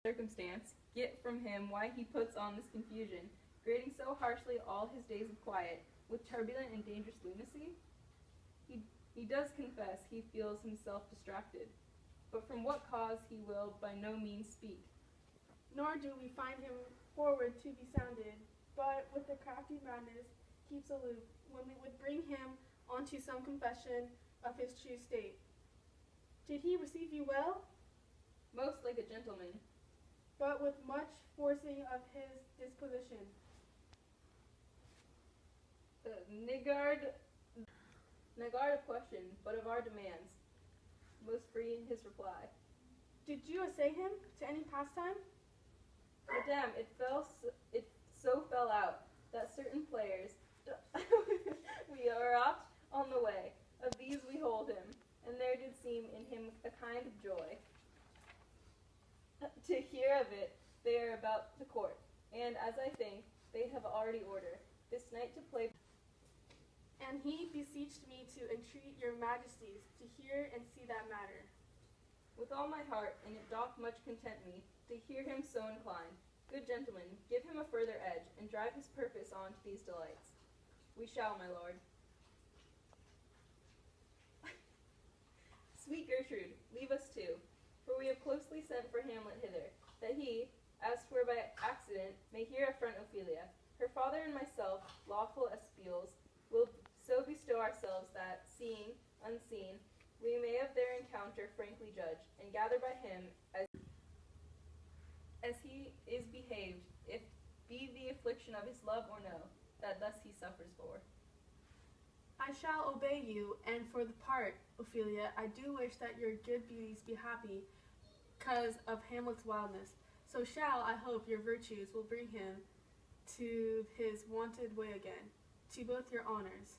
circumstance, get from him why he puts on this confusion, grading so harshly all his days of quiet, with turbulent and dangerous lunacy? He does confess he feels himself distracted, but from what cause he will by no means speak. Nor do we find him forward to be sounded, but with a crafty madness keeps aloof, when we would bring him onto some confession of his true state. Did he receive you well? Most like a gentleman, but with much forcing of his disposition. Negard a question, but of our demands, most free in his reply. Did you assay him to any pastime? Madame, it so fell out that certain players we are oft on the way, of these we hold him, and there did seem in him a kind of joy. To hear of it, they are about to court, and as I think, they have already ordered this night to play. And he beseeched me to entreat your majesties to hear and see that matter. With all my heart, and it doth much content me to hear him so inclined. Good gentlemen, give him a further edge, and drive his purpose on to these delights. We shall, my lord. Sweet Gertrude, leave us too, for we have closely sent for Hamlet hither, that he, as 'twere by accident, may here affront Ophelia. Her father and myself, lawful espials, will so bestow ourselves that, seeing, unseen, we may of their encounter frankly judge, and gather by him as he is behaved, if be the affliction of his love or no, that thus he suffers for. I shall obey you, and for the part, Ophelia, I do wish that your good beauties be happy, 'cause of Hamlet's wildness. So shall I hope your virtues will bring him to his wonted way again, to both your honors.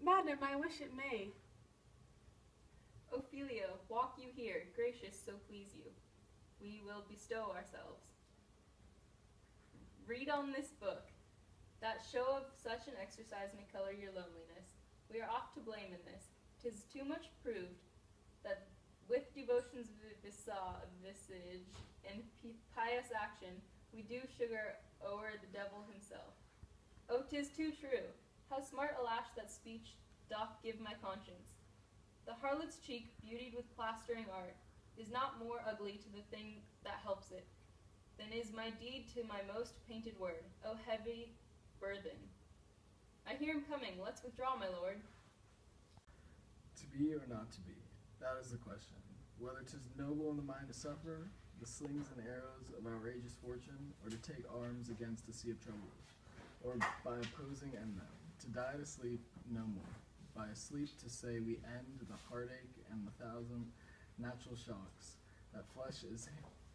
Madam, I wish it may. Ophelia, walk you here, gracious, so please you. We will bestow ourselves. Read on this book. That show of such an exercise may color your loneliness. We are oft to blame in this. 'Tis too much proved that with devotion's visage and pious action, we do sugar o'er the devil himself. Oh, 'tis too true. How smart a lash that speech doth give my conscience. The harlot's cheek, beautied with plastering art, is not more ugly to the thing that helps it, than is my deed to my most painted word. O heavy burthen. I hear him coming. Let's withdraw, my lord. To be or not to be, that is the question. Whether 'tis noble in the mind to suffer the slings and arrows of outrageous fortune, or to take arms against a sea of troubles, or by opposing end them, to die to sleep no more, by a sleep to say we end the heartache and the thousand natural shocks, that flesh is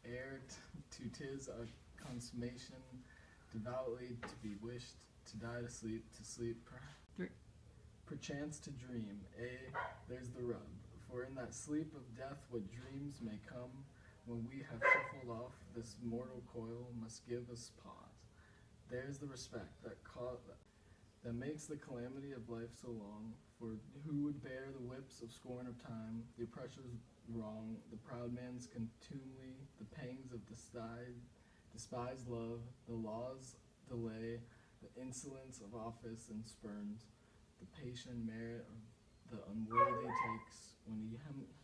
heir to 'tis a consummation devoutly to be wished, to die to sleep perchance to dream, there's the rub, for in that sleep of death what dreams may come, when we have shuffled off this mortal coil, must give us pause. There's the respect that makes the calamity of life so long, for who would bear the whips of scorn of time, the oppressor's wrong, the proud man's contumely, the pangs of despised love, the law's delay, the insolence of office and spurns, the patient merit of the unworthy takes, when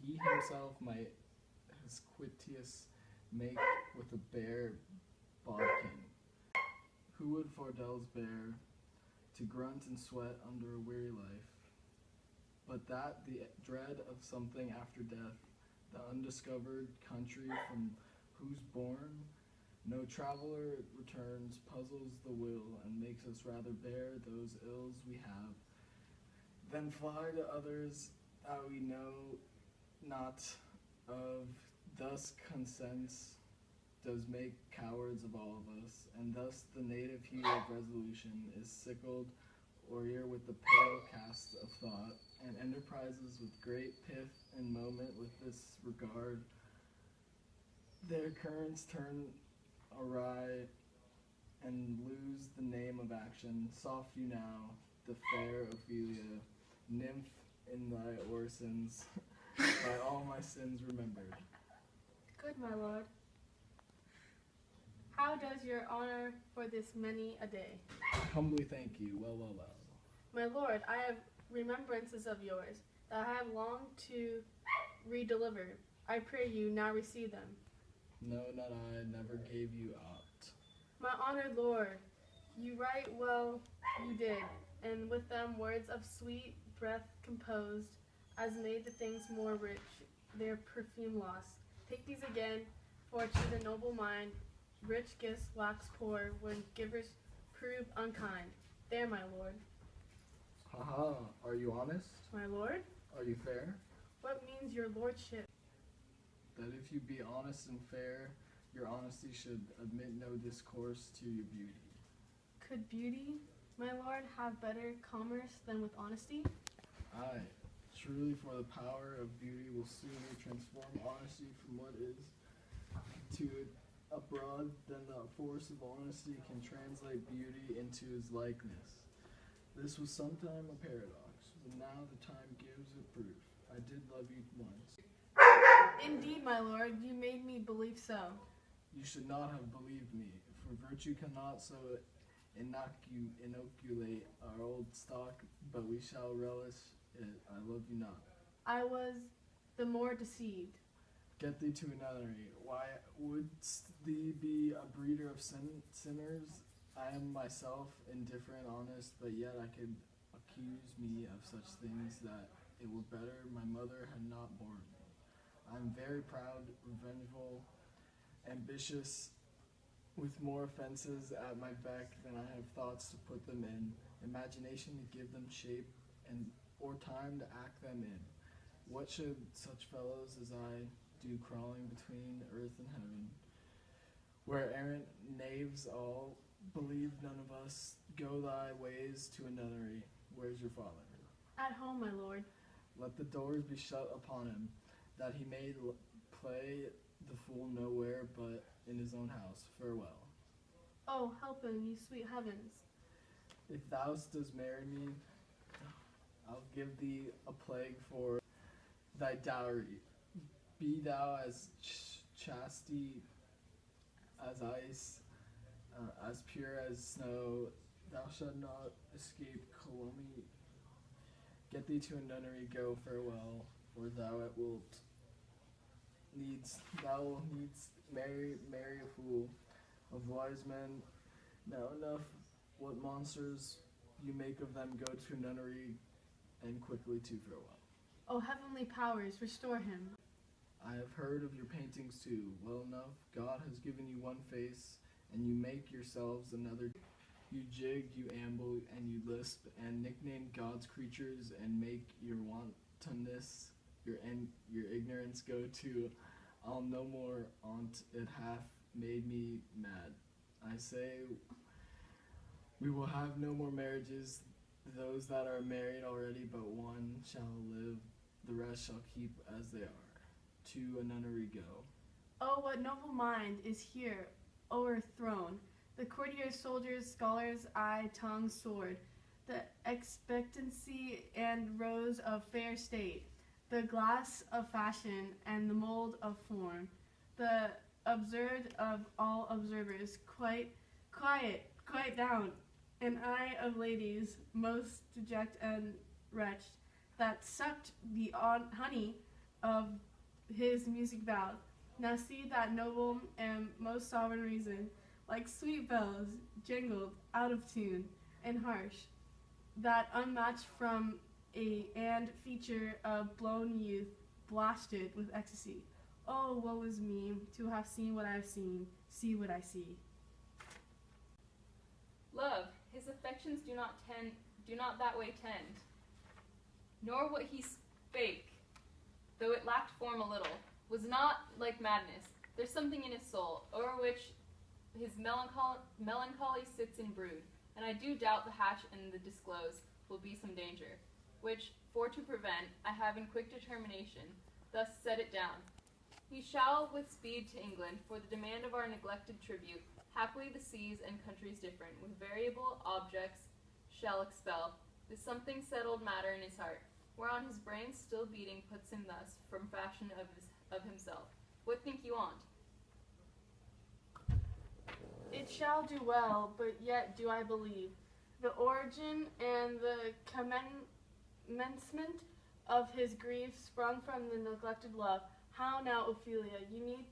he himself might his quitius make with a bare bodkin. Who would fardels bear, to grunt and sweat under a weary life, but that the dread of something after death, the undiscovered country from whose bourne no traveler returns, puzzles the will, and makes us rather bear those ills we have, than fly to others that we know not of. Thus consents does make cowards of all of us, and thus the native hue of resolution is sickled o'er with the pale cast of thought, and enterprises with great pith and moment with this regard. Their currents turn awry and lose the name of action. Soft you now, the fair Ophelia, nymph in thy orisons, by all my sins remembered. Good, my lord. How does your honor for this many a day? I humbly thank you. Well. My lord, I have remembrances of yours that I have longed to redeliver. I pray you now receive them. No, not I, never gave you aught. My honored lord, you right well you did, and with them words of sweet breath composed, as made the things more rich, their perfume lost. Take these again, for to the noble mind, rich gifts wax poor when givers prove unkind. There, my lord. Haha, are you honest? My lord? Are you fair? What means your lordship? That if you be honest and fair, your honesty should admit no discourse to your beauty. Could beauty, my lord, have better commerce than with honesty? Aye, truly, for the power of beauty will sooner transform honesty from what is to it abroad than the force of honesty can translate beauty into his likeness. This was sometime a paradox, but now the time gives it proof. I did love you once. Indeed, my lord, you made me believe so. You should not have believed me, for virtue cannot so inoculate our old stock, but we shall relish it. I love you not. I was the more deceived. Get thee to a nunnery. Why wouldst thee be a breeder of sinners? I am myself indifferent, honest, but yet I could accuse me of such things that it were better my mother had not borne me. I am very proud, revengeful, ambitious, with more offenses at my beck than I have thoughts to put them in, imagination to give them shape, and or time to act them in. What should such fellows as I do crawling between earth and heaven, where errant knaves all, believe none of us, go thy ways to a nunnery. Where's your father? At home, my lord. Let the doors be shut upon him, that he may play the fool nowhere but in his own house. Farewell. Oh, help him, you sweet heavens. If thou dost marry me, I'll give thee a plague for thy dowry. Be thou as chastity as ice, as pure as snow. Thou shalt not escape calumny. Get thee to a nunnery, go, farewell, for thou wilt needs marry a fool. Of wise men, now enough what monsters you make of them. Go to a nunnery, and quickly to farewell. Oh, heavenly powers, restore him. I have heard of your paintings too. Well enough, God has given you one face, and you make yourselves another. You jig, you amble, and you lisp, and nickname God's creatures, and make your wantonness, your ignorance go to. I'll no more on't. It hath made me mad. I say, we will have no more marriages. Those that are married already, but one shall live. The rest shall keep as they are. To a nunnery go. Oh, what noble mind is here o'erthrown. The courtiers, soldiers, scholars, eye, tongue, sword. The expectancy and rose of fair state. The glass of fashion and the mold of form. The observed of all observers. Quiet down. An eye of ladies, most deject and wretched, that sucked the honey of his music vowed. Now see that noble and most sovereign reason, like sweet bells, jingled out of tune and harsh, that unmatched from and feature of blown youth, blasted with ecstasy. Oh, woe is me, to have seen what I have seen, see what I see. Love, his affections do not that way tend, nor what he spake, though it lacked form a little, was not like madness. There's something in his soul, o'er which his melancholy sits in brood, and I do doubt the hatch and the disclose will be some danger, which, for to prevent, I have in quick determination thus set it down. He shall with speed to England, for the demand of our neglected tribute, happily the seas and countries different, with variable objects shall expel. This something settled matter in his heart. whereon his brain still beating puts him thus from fashion of himself. What think you on't? It shall do well, but yet do I believe. The origin and the commencement of his grief sprung from the neglected love. How now, Ophelia, you need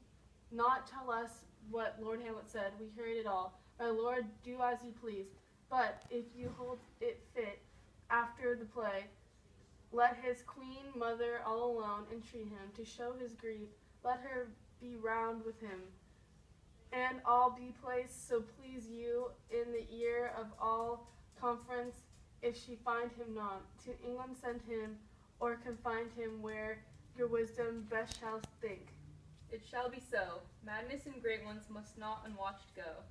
not tell us what Lord Hamlet said. We heard it all. My lord, do as you please. But if you hold it fit, after the play, let his queen mother all alone entreat him to show his grief. Let her be round with him, and all be placed, so please you, in the ear of all conference. If she find him not, to England send him, or confine him where your wisdom best shall think. It shall be so. Madness in great ones must not unwatched go.